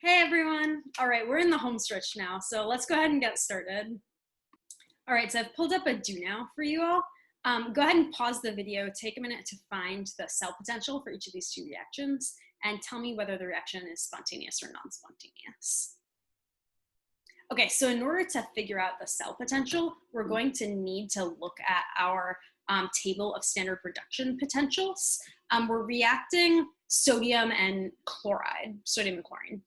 Hey everyone. All right, we're in the home stretch now, so let's go ahead and get started. All right, so I've pulled up a do now for you all. Go ahead and pause the video, take a minute to find the cell potential for each of these two reactions, and tell me whether the reaction is spontaneous or non-spontaneous. Okay, so in order to figure out the cell potential, we're going to need to look at our table of standard reduction potentials. We're reacting sodium and chloride, sodium and chlorine.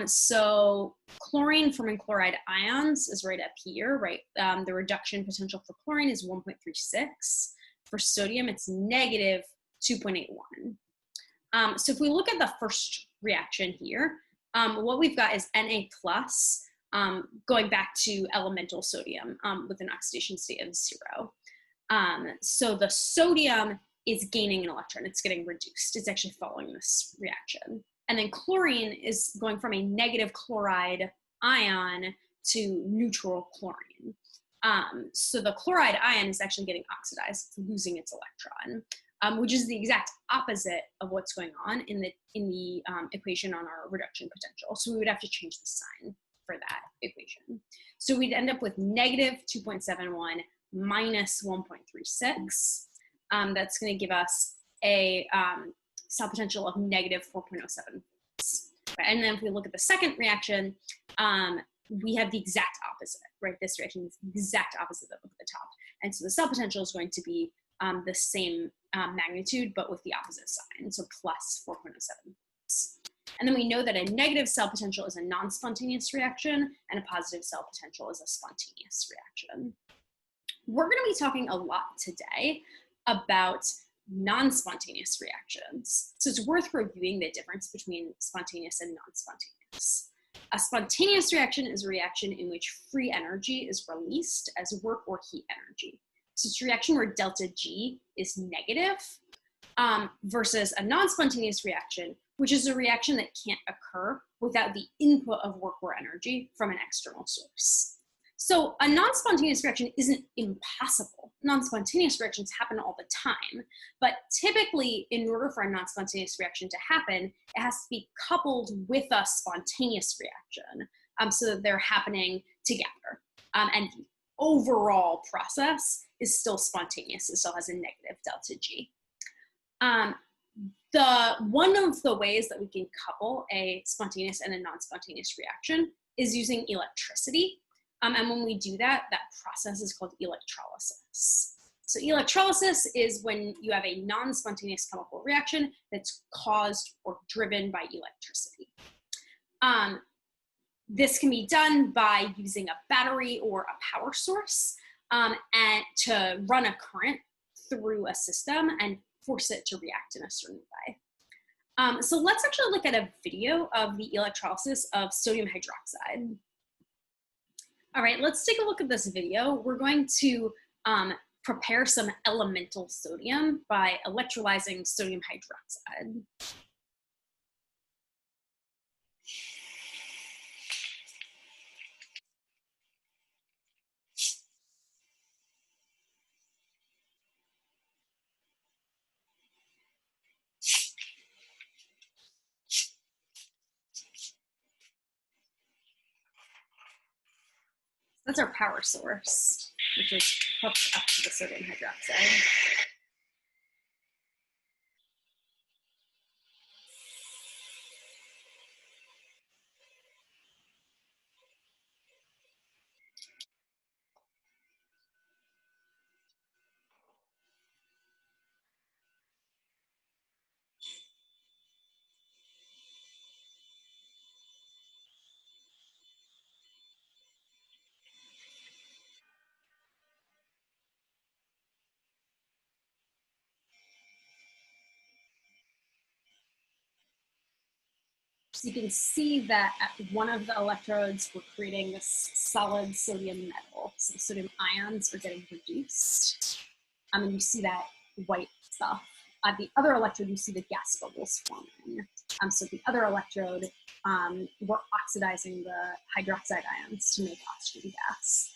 So chlorine forming chloride ions is right up here, right? The reduction potential for chlorine is 1.36. For sodium, it's negative 2.81. So if we look at the first reaction here, what we've got is Na plus, going back to elemental sodium with an oxidation state of 0. So the sodium is gaining an electron. It's getting reduced. It's actually following this reaction. And then chlorine is going from a negative chloride ion to neutral chlorine. So the chloride ion is actually getting oxidized. It's losing its electron, which is the exact opposite of what's going on in the equation on our reduction potential. So we would have to change the sign for that equation. So we'd end up with negative 2.71 minus 1.36. That's going to give us a cell potential of negative 4.07 volts. And then if we look at the second reaction, we have the exact opposite, right? This reaction is the exact opposite of the top. And so the cell potential is going to be the same magnitude, but with the opposite sign, so plus 4.07 volts. And then we know that a negative cell potential is a non-spontaneous reaction, and a positive cell potential is a spontaneous reaction. We're going to be talking a lot today about non-spontaneous reactions. So it's worth reviewing the difference between spontaneous and non-spontaneous. A spontaneous reaction is a reaction in which free energy is released as work or heat energy. So it's a reaction where delta G is negative, versus a non-spontaneous reaction, which is a reaction that can't occur without the input of work or energy from an external source. So a non-spontaneous reaction isn't impossible. Non-spontaneous reactions happen all the time, but typically in order for a non-spontaneous reaction to happen, it has to be coupled with a spontaneous reaction so that they're happening together. And the overall process is still spontaneous. It still has a negative delta G. One of the ways that we can couple a spontaneous and a non-spontaneous reaction is using electricity. And when we do that, that process is called electrolysis. So electrolysis is when you have a non-spontaneous chemical reaction that's caused or driven by electricity. This can be done by using a battery or a power source and to run a current through a system and force it to react in a certain way. So let's actually look at a video of the electrolysis of sodium hydroxide. All right, let's take a look at this video. We're going to prepare some elemental sodium by electrolyzing sodium hydroxide. That's our power source, which is hooked up to the sodium hydroxide. So you can see that at one of the electrodes, we're creating this solid sodium metal. So the sodium ions are getting reduced. And you see that white stuff. At the other electrode, you see the gas bubbles forming. So the other electrode, we're oxidizing the hydroxide ions to make oxygen gas.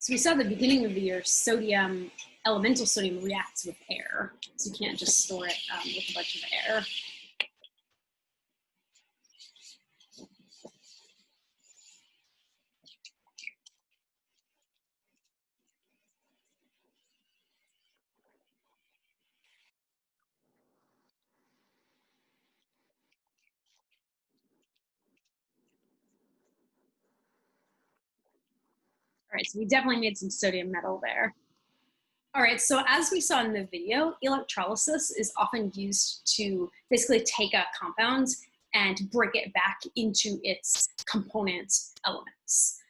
So we saw at the beginning of the year, sodium, elemental sodium reacts with air. So you can't just store it with a bunch of air. All right, so we definitely made some sodium metal there. All right, so as we saw in the video, electrolysis is often used to basically take a compound and break it back into its component elements.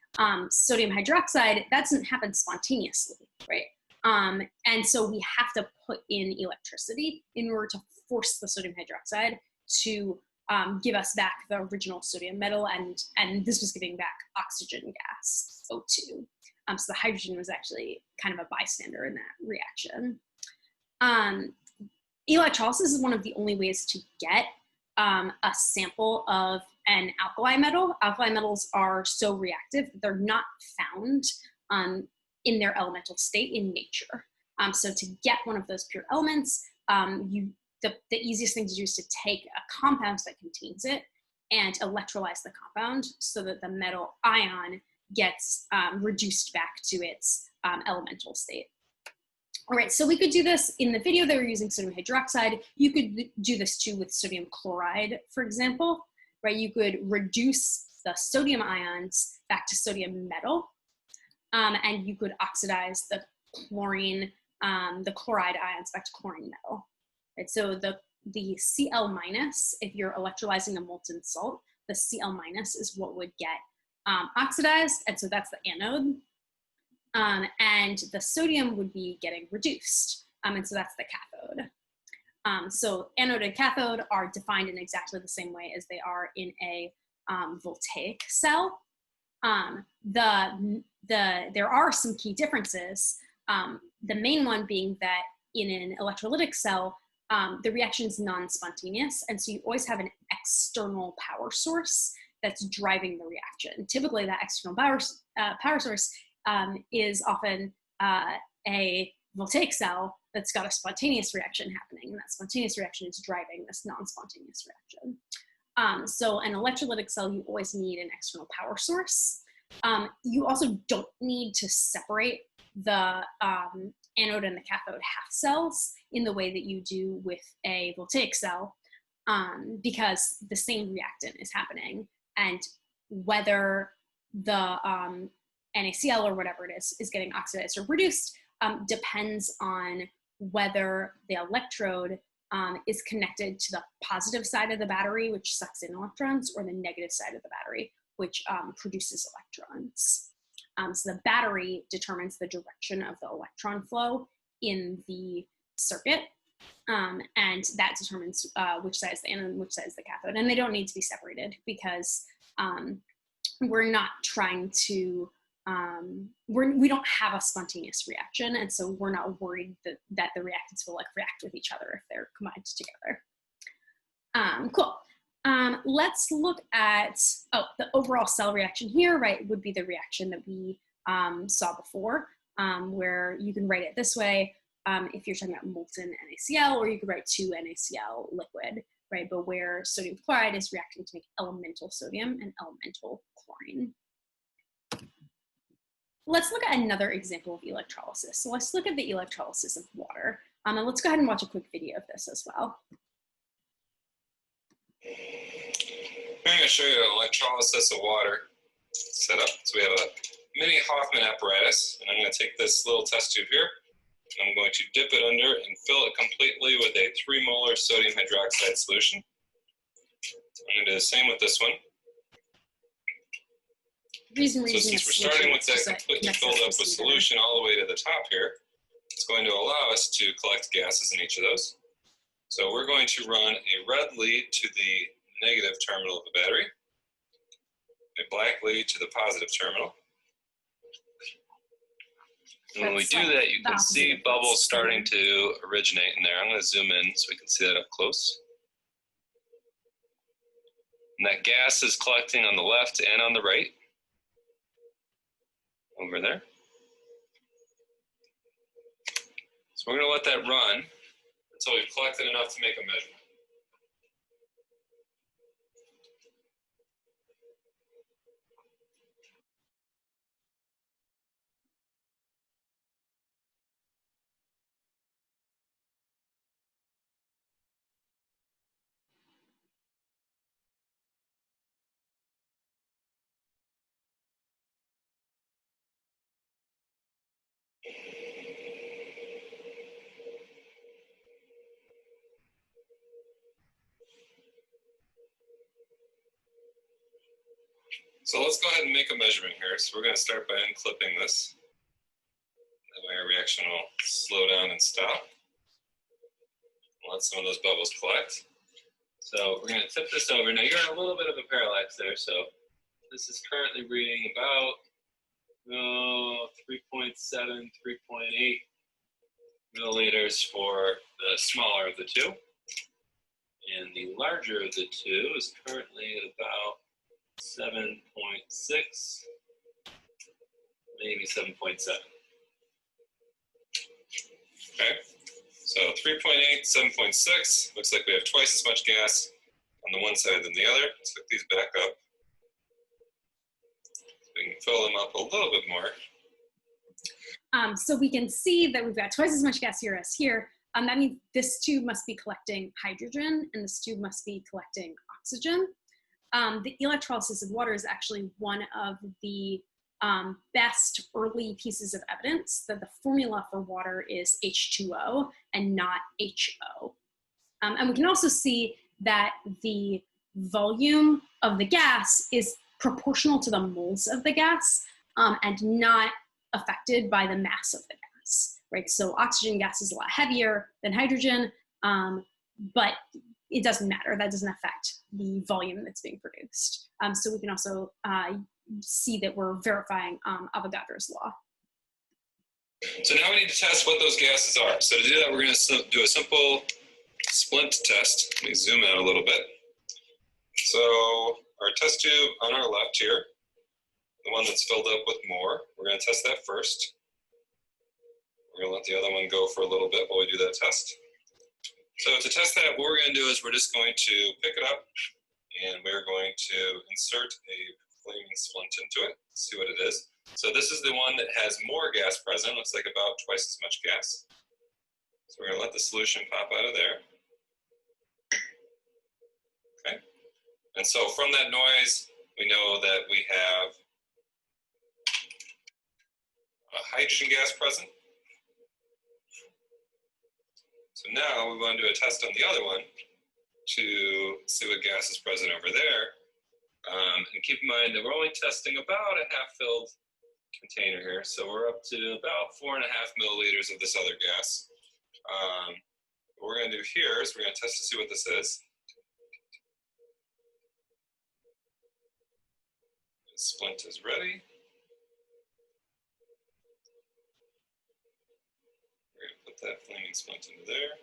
Sodium hydroxide, that doesn't happen spontaneously, right? And so we have to put in electricity in order to force the sodium hydroxide to give us back the original sodium metal, and this was giving back oxygen gas, O2. So the hydrogen was actually kind of a bystander in that reaction. Electrolysis is one of the only ways to get a sample of an alkali metal. Alkali metals are so reactive that they're not found in their elemental state in nature. So to get one of those pure elements, the easiest thing to do is to take a compound that contains it and electrolyze the compound so that the metal ion gets reduced back to its elemental state. All right, so we could do this in the video. They were using sodium hydroxide. You could do this too with sodium chloride, for example, right? You could reduce the sodium ions back to sodium metal, and you could oxidize the chlorine, the chloride ions back to chlorine metal. Right? So the Cl minus, if you're electrolyzing a molten salt, the Cl minus is what would get oxidized, and so that's the anode. And the sodium would be getting reduced, and so that's the cathode. So anode and cathode are defined in exactly the same way as they are in a voltaic cell. There are some key differences. The main one being that in an electrolytic cell, the reaction is non-spontaneous, and so you always have an external power source that's driving the reaction. Typically, that external power source is often a voltaic cell that's got a spontaneous reaction happening, and that spontaneous reaction is driving this non-spontaneous reaction. So an electrolytic cell, you always need an external power source. You also don't need to separate the anode and the cathode half cells in the way that you do with a voltaic cell, because the same reactant is happening, and whether the NaCl or whatever it is getting oxidized or reduced depends on whether the electrode is connected to the positive side of the battery, which sucks in electrons, or the negative side of the battery, which produces electrons. So the battery determines the direction of the electron flow in the circuit, and that determines which side is the anode and which side is the cathode. And they don't need to be separated because we're not trying to, we don't have a spontaneous reaction, and so we're not worried that the reactants will like react with each other if they're combined together. Cool. Let's look at, the overall cell reaction here, right, would be the reaction that we saw before, where you can write it this way if you're talking about molten NaCl, or you could write 2NaCl liquid, right, but where sodium chloride is reacting to make elemental sodium and elemental chlorine. Let's look at another example of electrolysis. So let's look at the electrolysis of water, and let's go ahead and watch a quick video of this as well. I'm going to show you an electrolysis of water setup. So we have a mini Hoffman apparatus, and I'm going to take this little test tube here, and I'm going to dip it under and fill it completely with a 3 molar sodium hydroxide solution. I'm going to do the same with this one. So since we're starting with that completely filled up with solution all the way to the top here, it's going to allow us to collect gases in each of those. So we're going to run a red lead to the negative terminal of the battery, a black lead to the positive terminal. And when we do that, you can see bubbles starting to originate in there. I'm going to zoom in so we can see that up close. And that gas is collecting on the left and on the right, over there. we're going to let that run until we've collected enough to make a measurement. So let's go ahead and make a measurement here. So we're going to start by unclipping this. That way our reaction will slow down and stop. Let some of those bubbles collect. So we're going to tip this over. Now you're in a little bit of a parallax there. So this is currently reading about 3.7, 3.8 milliliters for the smaller of the two. And the larger of the two is currently at about 7.6, maybe 7.7. Okay, so 3.8, 7.6, looks like we have twice as much gas on the one side than the other. Let's hook these back up. We can fill them up a little bit more. So we can see that we've got twice as much gas here as here. That means this tube must be collecting hydrogen and this tube must be collecting oxygen. The electrolysis of water is actually one of the best early pieces of evidence that the formula for water is H2O and not HO. And we can also see that the volume of the gas is proportional to the moles of the gas and not affected by the mass of the gas, right? So oxygen gas is a lot heavier than hydrogen, but it doesn't matter. That doesn't affect the volume that's being produced. So we can also see that we're verifying Avogadro's law. So now we need to test what those gases are. So to do that, we're going to do a simple splint test. Let me zoom out a little bit. So our test tube on our left here, the one that's filled up with more, we're going to test that first. We're going to let the other one go for a little bit while we do that test. So to test that, what we're going to do is we're just going to pick it up and we're going to insert a flaming splint into it, see what it is. So this is the one that has more gas present, looks like about twice as much gas. So we're going to let the solution pop out of there. Okay. And so from that noise, we know that we have a hydrogen gas present. So now we want to do a test on the other one to see what gas is present over there. And keep in mind that we're only testing about a half-filled container here. So we're up to about 4.5 milliliters of this other gas. What we're going to do here is we're going to test to see what this is. The splint is ready. We're going to put that flaming splint into there.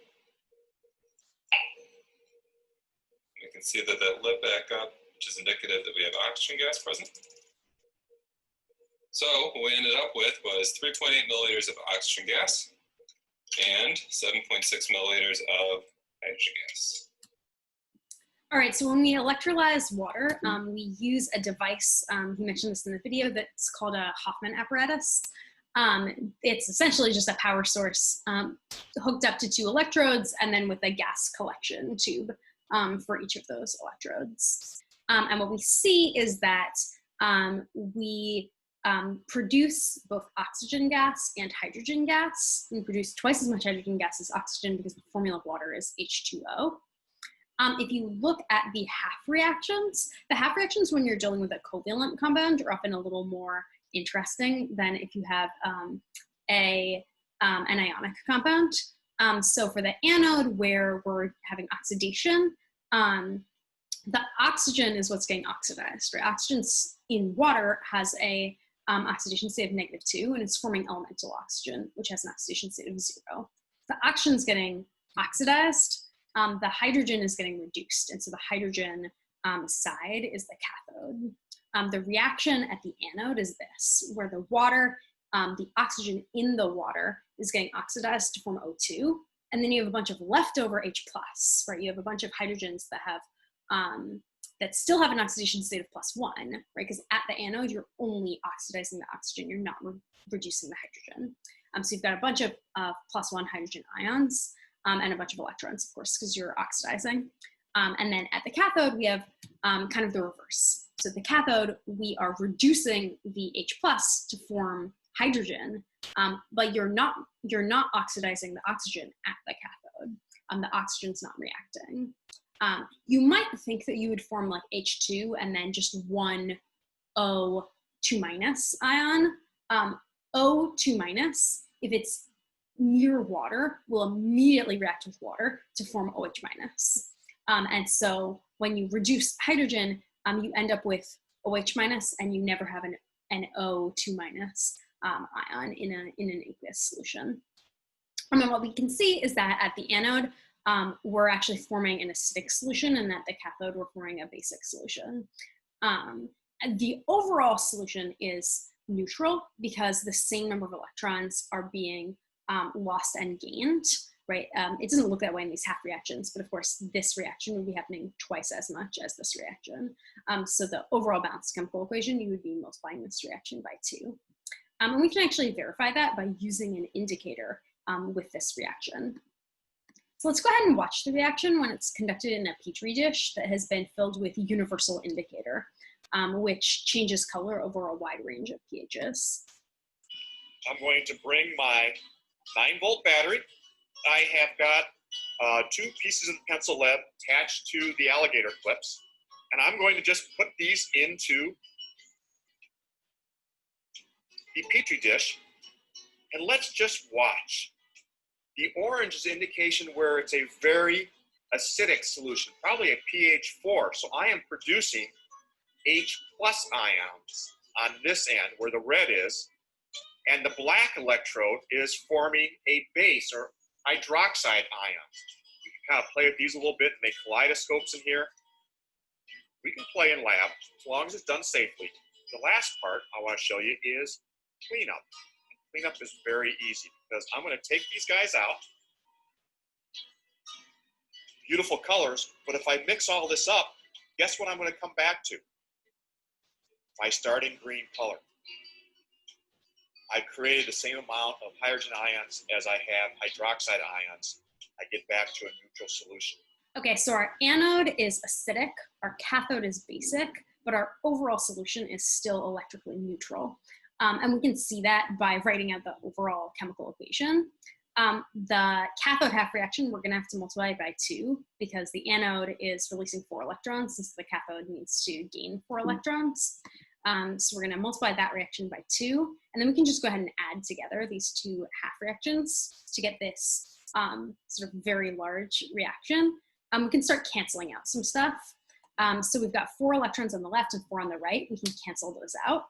We can see that that lit back up, which is indicative that we have oxygen gas present. So what we ended up with was 3.8 milliliters of oxygen gas and 7.6 milliliters of hydrogen gas. All right, so when we electrolyze water, we use a device, he mentioned this in the video, that's called a Hoffman apparatus. It's essentially just a power source hooked up to 2 electrodes and then with a gas collection tube for each of those electrodes. And what we see is that we produce both oxygen gas and hydrogen gas. We produce twice as much hydrogen gas as oxygen because the formula of water is H2O. If you look at the half reactions when you're dealing with a covalent compound are often a little more interesting than if you have an ionic compound. So for the anode where we're having oxidation, the oxygen is what's getting oxidized, right? Oxygen in water has a oxidation state of -2 and it's forming elemental oxygen, which has an oxidation state of 0. The oxygen's getting oxidized, the hydrogen is getting reduced. And so the hydrogen side is the cathode. The reaction at the anode is this, where the water the oxygen in the water is getting oxidized to form O2. And then you have a bunch of leftover H+, right? You have a bunch of hydrogens that have that still have an oxidation state of +1, right? Because at the anode, you're only oxidizing the oxygen. You're not reducing the hydrogen. So you've got a bunch of +1 hydrogen ions and a bunch of electrons, of course, because you're oxidizing. And then at the cathode, we have kind of the reverse. So at the cathode, we are reducing the H+ to form hydrogen, but you're not oxidizing the oxygen at the cathode. The oxygen's not reacting. You might think that you would form like H2 and then just one O2- ion. O2-, if it's near water, will immediately react with water to form OH-. And so when you reduce hydrogen, you end up with OH- and you never have an O2- ion in an aqueous solution. And then what we can see is that at the anode, we're actually forming an acidic solution, and at the cathode, we're forming a basic solution. The overall solution is neutral because the same number of electrons are being lost and gained, right? It doesn't look that way in these half reactions, but of course, this reaction would be happening twice as much as this reaction. So the overall balanced chemical equation, you would be multiplying this reaction by 2. And we can actually verify that by using an indicator with this reaction. So let's go ahead and watch the reaction when it's conducted in a petri dish that has been filled with universal indicator, which changes color over a wide range of pHs. I'm going to bring my 9-volt battery. I have got 2 pieces of pencil lead attached to the alligator clips, and I'm going to just put these into the petri dish, and let's just watch. The orange is indication where it's a very acidic solution, probably a pH 4. So I am producing H+ ions on this end where the red is, and the black electrode is forming a base or hydroxide ions. We can kind of play with these a little bit and make kaleidoscopes in here. We can play in lab as long as it's done safely. The last part I want to show you is cleanup. Cleanup is very easy because I'm going to take these guys out. Beautiful colors, but if I mix all this up, guess what I'm going to come back to? My starting green color. I've created the same amount of hydrogen ions as I have hydroxide ions. I get back to a neutral solution. Okay, so our anode is acidic, our cathode is basic, but our overall solution is still electrically neutral. And we can see that by writing out the overall chemical equation. The cathode half reaction, we're gonna have to multiply by 2 because the anode is releasing 4 electrons, since the cathode needs to gain 4 electrons. So we're gonna multiply that reaction by 2, and then we can just go ahead and add together these 2 half reactions to get this sort of very large reaction. We can start canceling out some stuff. So we've got 4 electrons on the left and 4 on the right. We can cancel those out.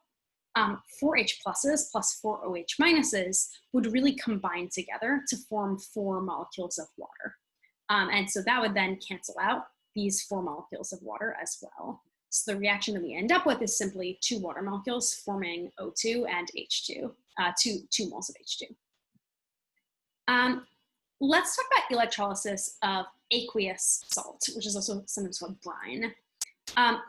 4 H+ plus 4 OH- would really combine together to form 4 molecules of water. And so that would then cancel out these 4 molecules of water as well. So the reaction that we end up with is simply 2 water molecules forming O2 and H2, 2 moles of H2. Let's talk about electrolysis of aqueous salt, which is also sometimes called brine.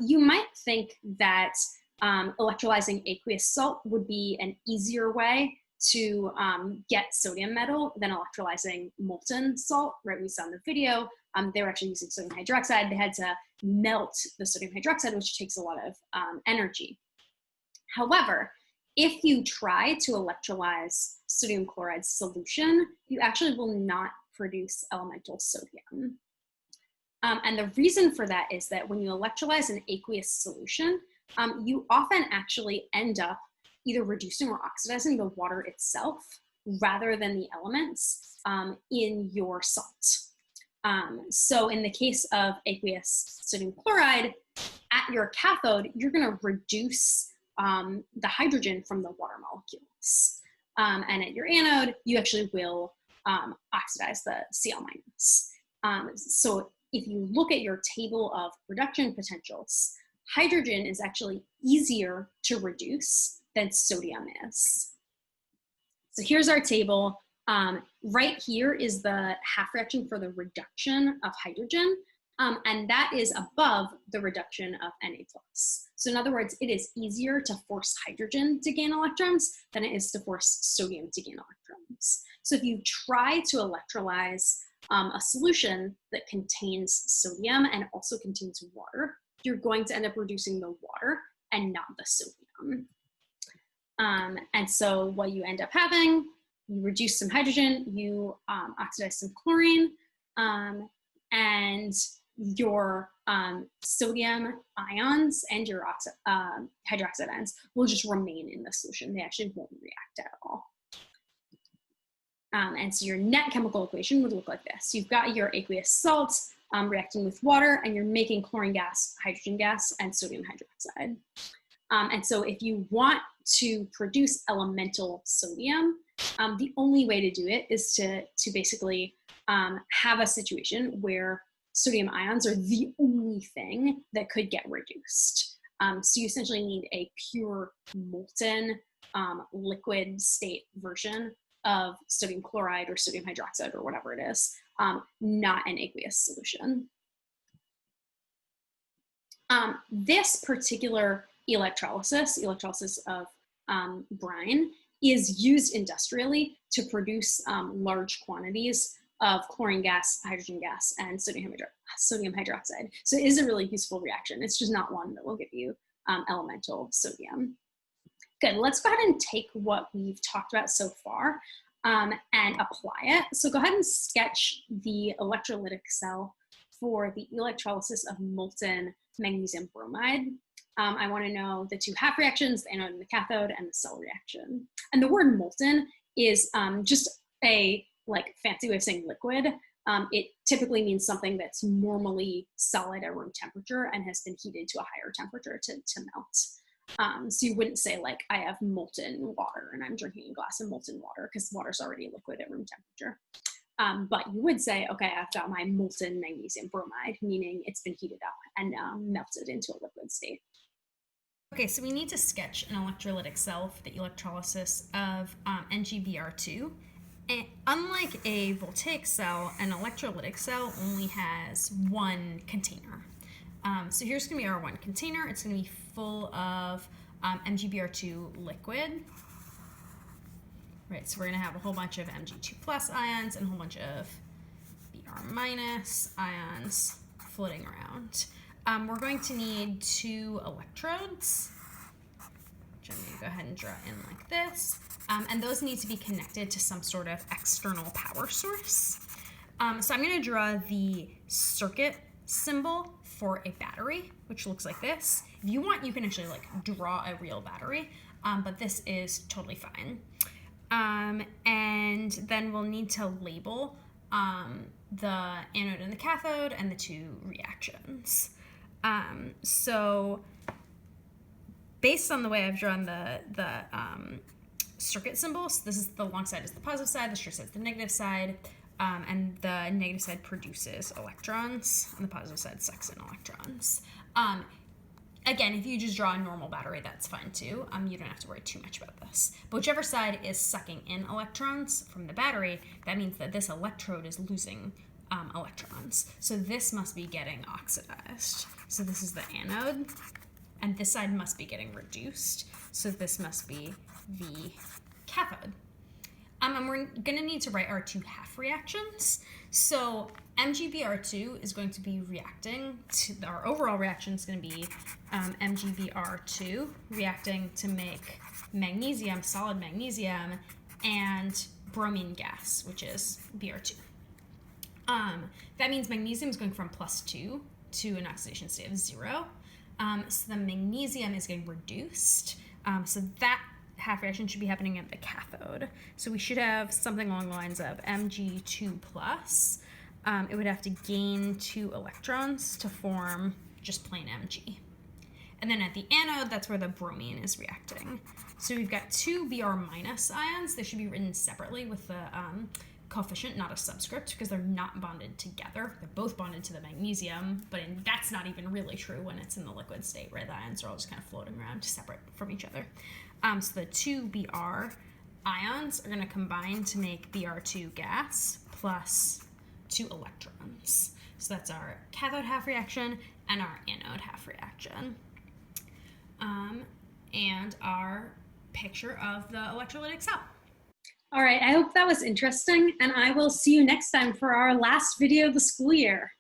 You might think that electrolyzing aqueous salt would be an easier way to get sodium metal than electrolyzing molten salt, right? We saw in the video, they were actually using sodium hydroxide. They had to melt the sodium hydroxide, which takes a lot of energy. However, if you try to electrolyze sodium chloride solution, you actually will not produce elemental sodium. And the reason for that is that when you electrolyze an aqueous solution, you often actually end up either reducing or oxidizing the water itself rather than the elements in your salt. So in the case of aqueous sodium chloride, at your cathode, you're gonna reduce the hydrogen from the water molecules. And at your anode, you actually will oxidize the Cl-. So if you look at your table of reduction potentials, hydrogen is actually easier to reduce than sodium is. So here's our table. Right here is the half reaction for the reduction of hydrogen, and that is above the reduction of Na+. So in other words, it is easier to force hydrogen to gain electrons than it is to force sodium to gain electrons. So if you try to electrolyze a solution that contains sodium and also contains water, you're going to end up reducing the water and not the sodium. And so what you end up having, you reduce some hydrogen, you oxidize some chlorine, and your sodium ions and your hydroxide ions will just remain in the solution. They actually won't react at all. And so your net chemical equation would look like this. You've got your aqueous salt reacting with water, and you're making chlorine gas, hydrogen gas, and sodium hydroxide. And so if you want to produce elemental sodium, the only way to do it is to basically have a situation where sodium ions are the only thing that could get reduced. So you essentially need a pure molten liquid state version of sodium chloride or sodium hydroxide or whatever it is, not an aqueous solution. This particular electrolysis of brine, is used industrially to produce large quantities of chlorine gas, hydrogen gas, and sodium hydroxide. So it is a really useful reaction. It's just not one that will give you elemental sodium. Good, let's go ahead and take what we've talked about so far and apply it. So go ahead and sketch the electrolytic cell for the electrolysis of molten magnesium bromide. I want to know the two half reactions, the anode and the cathode, and the cell reaction. And the word molten is just a fancy way of saying liquid. It typically means something that's normally solid at room temperature and has been heated to a higher temperature to melt. So you wouldn't say I have molten water and I'm drinking a glass of molten water, because water's already liquid at room temperature. But you would say, okay, I've got my molten magnesium bromide, meaning it's been heated up and melted into a liquid state. Okay, so we need to sketch an electrolytic cell for the electrolysis of NgBr2. And unlike a voltaic cell, an electrolytic cell only has one container. So here's going to be our one container. It's going to be full of MgBr2 liquid. Right, so we're going to have a whole bunch of Mg2 plus ions and a whole bunch of Br minus ions floating around. We're going to need 2 electrodes, which I'm going to go ahead and draw in like this. And those need to be connected to some sort of external power source. So I'm going to draw the circuit symbol for a battery, which looks like this. If you want, you can actually draw a real battery, but this is totally fine. And then we'll need to label the anode and the cathode and the 2 reactions. So based on the way I've drawn the circuit symbols, this is the long side is the positive side, the short side is the negative side, and the negative side produces electrons, and the positive side sucks in electrons. Again, if you just draw a normal battery, that's fine too. You don't have to worry too much about this. But whichever side is sucking in electrons from the battery, that means that this electrode is losing electrons. So this must be getting oxidized. So this is the anode, and this side must be getting reduced. So this must be the cathode. And we're going to need to write our 2 half reactions. So MgBr2 is going to be reacting to, our overall reaction is going to be MgBr2 reacting to make magnesium, solid magnesium, and bromine gas, which is Br2. That means magnesium is going from +2 to an oxidation state of 0. So the magnesium is getting reduced. So that half reaction should be happening at the cathode. So we should have something along the lines of Mg2 plus. It would have to gain 2 electrons to form just plain Mg. And then at the anode, that's where the bromine is reacting. So we've got 2 Br minus ions. They should be written separately with the coefficient, not a subscript, because they're not bonded together. They're both bonded to the magnesium, but that's not even really true when it's in the liquid state, right? The ions are all just kind of floating around separate from each other. So the 2 Br ions are going to combine to make Br2 gas plus 2 electrons. So that's our cathode half reaction and our anode half reaction. And our picture of the electrolytic cell. All right, I hope that was interesting, and I will see you next time for our last video of the school year.